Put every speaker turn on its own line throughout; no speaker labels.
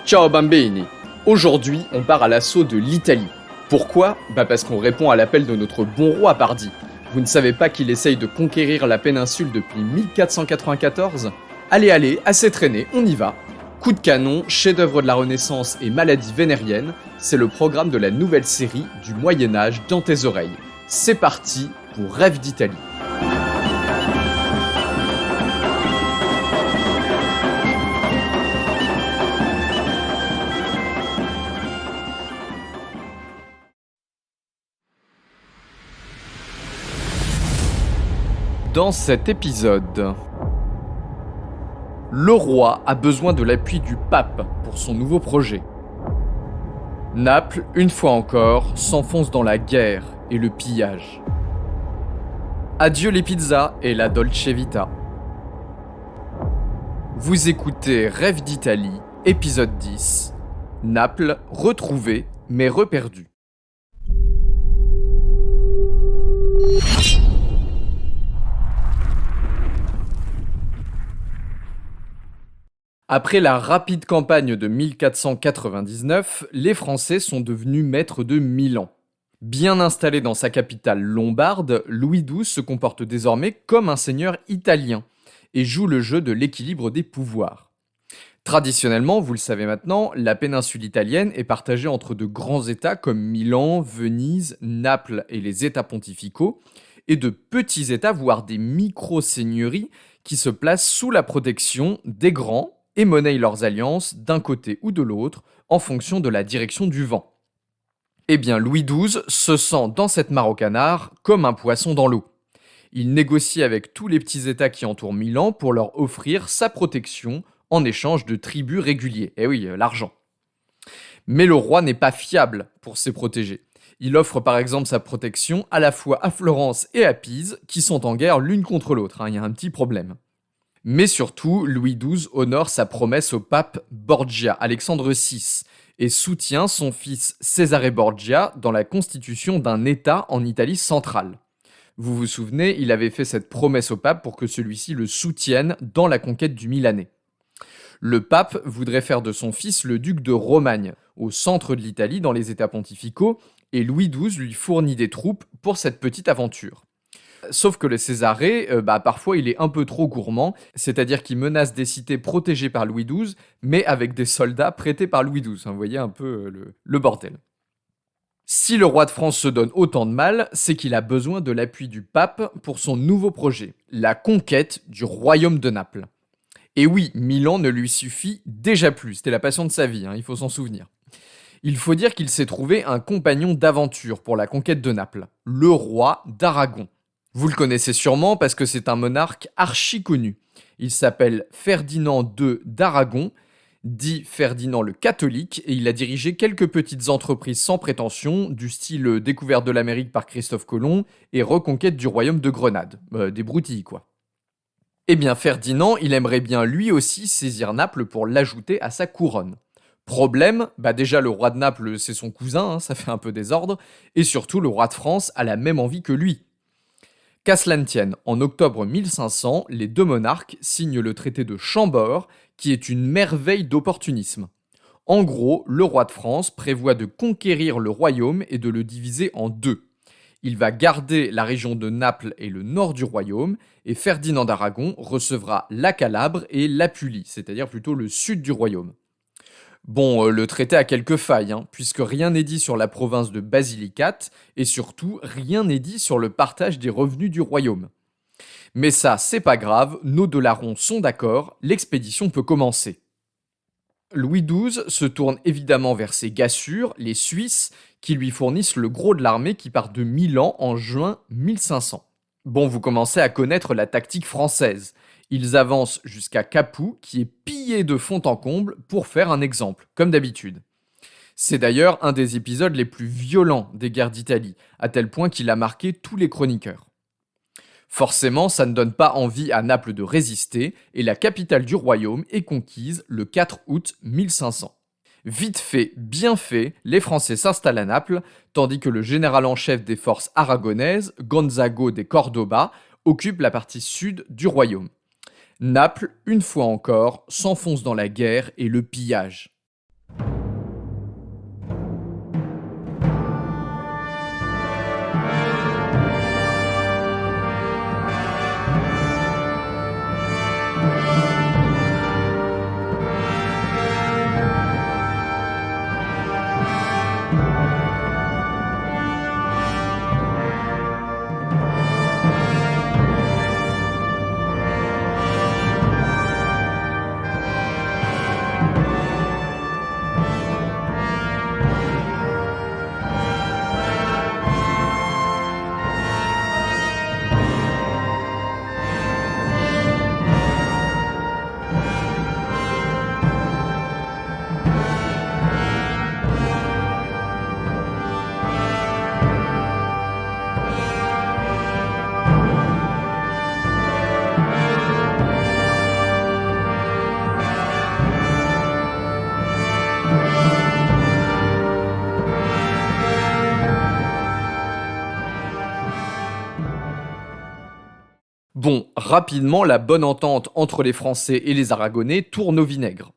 Ciao bambini. Aujourd'hui, on part à l'assaut de l'Italie. Pourquoi ? Parce qu'on répond à l'appel de notre bon roi Pardi. Vous ne savez pas qu'il essaye de conquérir la péninsule depuis 1494 ? Allez, assez traîné, on y va. Coup de canon, chef-d'œuvre de la Renaissance et maladie vénérienne, c'est le programme de la nouvelle série du Moyen-Âge dans tes oreilles. C'est parti pour Rêve d'Italie. Dans cet épisode, le roi a besoin de l'appui du pape pour son nouveau projet. Naples, une fois encore, s'enfonce dans la guerre et le pillage. Adieu les pizzas et la Dolce Vita. Vous écoutez Rêve d'Italie, épisode 10. Naples, retrouvé mais reperdu. Après la rapide campagne de 1499, les Français sont devenus maîtres de Milan. Bien installé dans sa capitale lombarde, Louis XII se comporte désormais comme un seigneur italien et joue le jeu de l'équilibre des pouvoirs. Traditionnellement, vous le savez maintenant, la péninsule italienne est partagée entre de grands États comme Milan, Venise, Naples et les États pontificaux, et de petits États, voire des micro-seigneuries, qui se placent sous la protection des grands et monnayent leurs alliances d'un côté ou de l'autre en fonction de la direction du vent. Eh bien, Louis XII se sent dans cette mare au canard comme un poisson dans l'eau. Il négocie avec tous les petits États qui entourent Milan pour leur offrir sa protection en échange de tributs réguliers. Eh oui, l'argent. Mais le roi n'est pas fiable pour ses protégés. Il offre par exemple sa protection à la fois à Florence et à Pise, qui sont en guerre l'une contre l'autre. Il y a un petit problème. Mais surtout, Louis XII honore sa promesse au pape Borgia, Alexandre VI, et soutient son fils Cesare Borgia dans la constitution d'un État en Italie centrale. Vous vous souvenez, il avait fait cette promesse au pape pour que celui-ci le soutienne dans la conquête du Milanais. Le pape voudrait faire de son fils le duc de Romagne, au centre de l'Italie dans les États pontificaux, et Louis XII lui fournit des troupes pour cette petite aventure. Sauf que le Césarée, parfois il est un peu trop gourmand, c'est-à-dire qu'il menace des cités protégées par Louis XII, mais avec des soldats prêtés par Louis XII. Vous voyez un peu le bordel. Si le roi de France se donne autant de mal, c'est qu'il a besoin de l'appui du pape pour son nouveau projet, la conquête du royaume de Naples. Et oui, Milan ne lui suffit déjà plus, c'était la passion de sa vie, il faut s'en souvenir. Il faut dire qu'il s'est trouvé un compagnon d'aventure pour la conquête de Naples, le roi d'Aragon. Vous le connaissez sûrement parce que c'est un monarque archi connu. Il s'appelle Ferdinand II d'Aragon, dit Ferdinand le catholique, et il a dirigé quelques petites entreprises sans prétention, du style découverte de l'Amérique par Christophe Colomb et reconquête du royaume de Grenade. Des broutilles, quoi. Eh bien, Ferdinand, il aimerait bien lui aussi saisir Naples pour l'ajouter à sa couronne. Problème, déjà le roi de Naples, c'est son cousin, ça fait un peu désordre, et surtout le roi de France a la même envie que lui. Qu'à cela ne tienne, en octobre 1500, les deux monarques signent le traité de Chambord, qui est une merveille d'opportunisme. En gros, le roi de France prévoit de conquérir le royaume et de le diviser en deux. Il va garder la région de Naples et le nord du royaume, et Ferdinand d'Aragon recevra la Calabre et l'Apulie, c'est-à-dire plutôt le sud du royaume. Bon, le traité a quelques failles, puisque rien n'est dit sur la province de Basilicate, et surtout, rien n'est dit sur le partage des revenus du royaume. Mais ça, c'est pas grave, nos deux larrons sont d'accord, l'expédition peut commencer. Louis XII se tourne évidemment vers ses gars sûrs, les Suisses, qui lui fournissent le gros de l'armée qui part de Milan en juin 1500. Bon, vous commencez à connaître la tactique française. Ils avancent jusqu'à Capoue, qui est pillé de fond en comble, pour faire un exemple, comme d'habitude. C'est d'ailleurs un des épisodes les plus violents des guerres d'Italie, à tel point qu'il a marqué tous les chroniqueurs. Forcément, ça ne donne pas envie à Naples de résister, et la capitale du royaume est conquise le 4 août 1500. Vite fait, bien fait, les Français s'installent à Naples, tandis que le général en chef des forces aragonaises, Gonzago de Cordoba, occupe la partie sud du royaume. Naples, une fois encore, s'enfonce dans la guerre et le pillage. Bon, rapidement, la bonne entente entre les Français et les Aragonais tourne au vinaigre.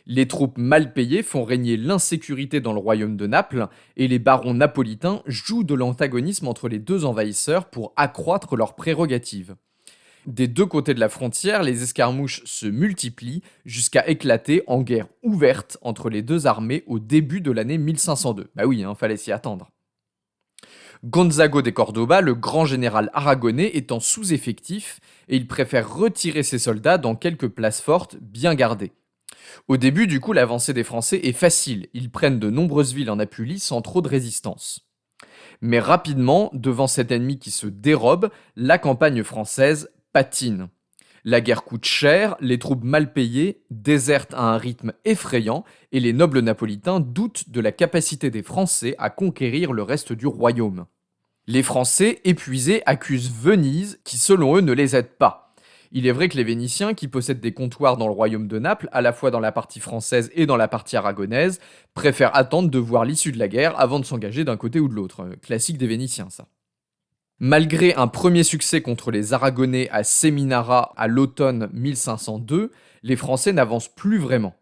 Les troupes mal payées font régner l'insécurité dans le royaume de Naples et les barons napolitains jouent de l'antagonisme entre les deux envahisseurs pour accroître leurs prérogatives. Des deux côtés de la frontière, les escarmouches se multiplient jusqu'à éclater en guerre ouverte entre les deux armées au début de l'année 1502. Bah oui, fallait s'y attendre. Gonzago de Cordoba, le grand général aragonais, est en sous-effectif et il préfère retirer ses soldats dans quelques places fortes bien gardées. Au début, du coup, l'avancée des Français est facile. Ils prennent de nombreuses villes en Apulie sans trop de résistance. Mais rapidement, devant cet ennemi qui se dérobe, la campagne française patine. La guerre coûte cher, les troupes mal payées désertent à un rythme effrayant et les nobles napolitains doutent de la capacité des Français à conquérir le reste du royaume. Les Français, épuisés, accusent Venise qui, selon eux, ne les aide pas. Il est vrai que les Vénitiens, qui possèdent des comptoirs dans le royaume de Naples, à la fois dans la partie française et dans la partie aragonaise, préfèrent attendre de voir l'issue de la guerre avant de s'engager d'un côté ou de l'autre. Classique des Vénitiens, ça. Malgré un premier succès contre les Aragonais à Seminara à l'automne 1502, les Français n'avancent plus vraiment.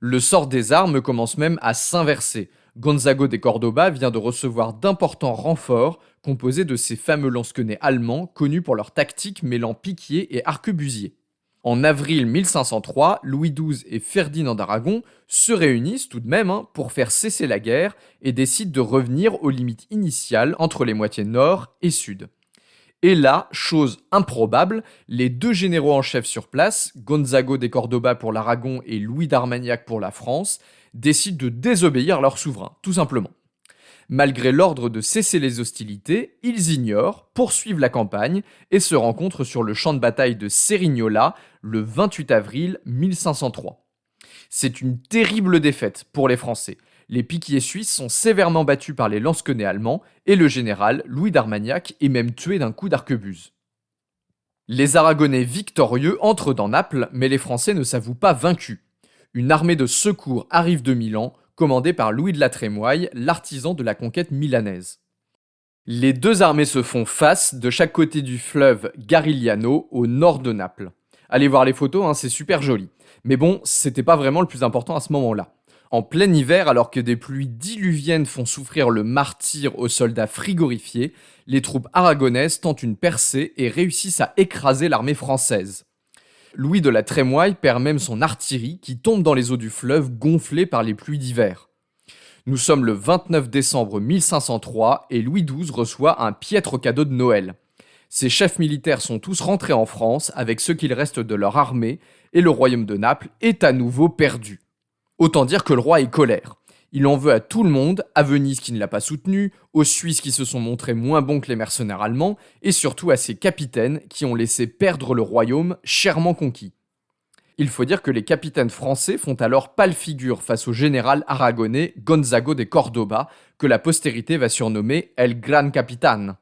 Le sort des armes commence même à s'inverser. Gonzago de Cordoba vient de recevoir d'importants renforts composés de ces fameux lansquenets allemands connus pour leur tactique mêlant piquier et arquebusier. En avril 1503, Louis XII et Ferdinand d'Aragon se réunissent tout de même pour faire cesser la guerre et décident de revenir aux limites initiales entre les moitiés nord et sud. Et là, chose improbable, les deux généraux en chef sur place, Gonzago de Cordoba pour l'Aragon et Louis d'Armagnac pour la France, décident de désobéir à leur souverain, tout simplement. Malgré l'ordre de cesser les hostilités, ils ignorent, poursuivent la campagne et se rencontrent sur le champ de bataille de Cerignola le 28 avril 1503. C'est une terrible défaite pour les Français. Les piquiers suisses sont sévèrement battus par les lansquenets allemands et le général, Louis d'Armagnac, est même tué d'un coup d'arquebuse. Les Aragonais victorieux entrent dans Naples, mais les Français ne s'avouent pas vaincus. Une armée de secours arrive de Milan, commandée par Louis de la Trémoille, l'artisan de la conquête milanaise. Les deux armées se font face de chaque côté du fleuve Garigliano, au nord de Naples. Allez voir les photos, c'est super joli. Mais bon, c'était pas vraiment le plus important à ce moment-là. En plein hiver, alors que des pluies diluviennes font souffrir le martyre aux soldats frigorifiés, les troupes aragonaises tentent une percée et réussissent à écraser l'armée française. Louis de la Trémoille perd même son artillerie qui tombe dans les eaux du fleuve gonflée par les pluies d'hiver. Nous sommes le 29 décembre 1503 et Louis XII reçoit un piètre cadeau de Noël. Ses chefs militaires sont tous rentrés en France avec ce qu'il reste de leur armée et le royaume de Naples est à nouveau perdu. Autant dire que le roi est colère. Il en veut à tout le monde, à Venise qui ne l'a pas soutenu, aux Suisses qui se sont montrés moins bons que les mercenaires allemands, et surtout à ses capitaines qui ont laissé perdre le royaume chèrement conquis. Il faut dire que les capitaines français font alors pâle figure face au général aragonais Gonzago de Cordoba, que la postérité va surnommer El Gran Capitán.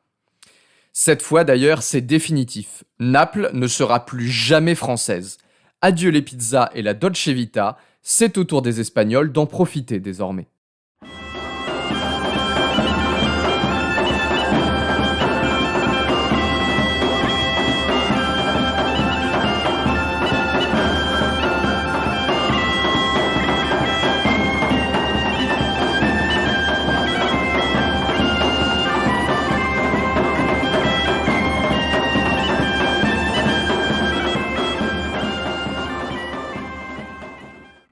Cette fois d'ailleurs, c'est définitif. Naples ne sera plus jamais française. Adieu les pizzas et la Dolce Vita, c'est au tour des Espagnols d'en profiter désormais.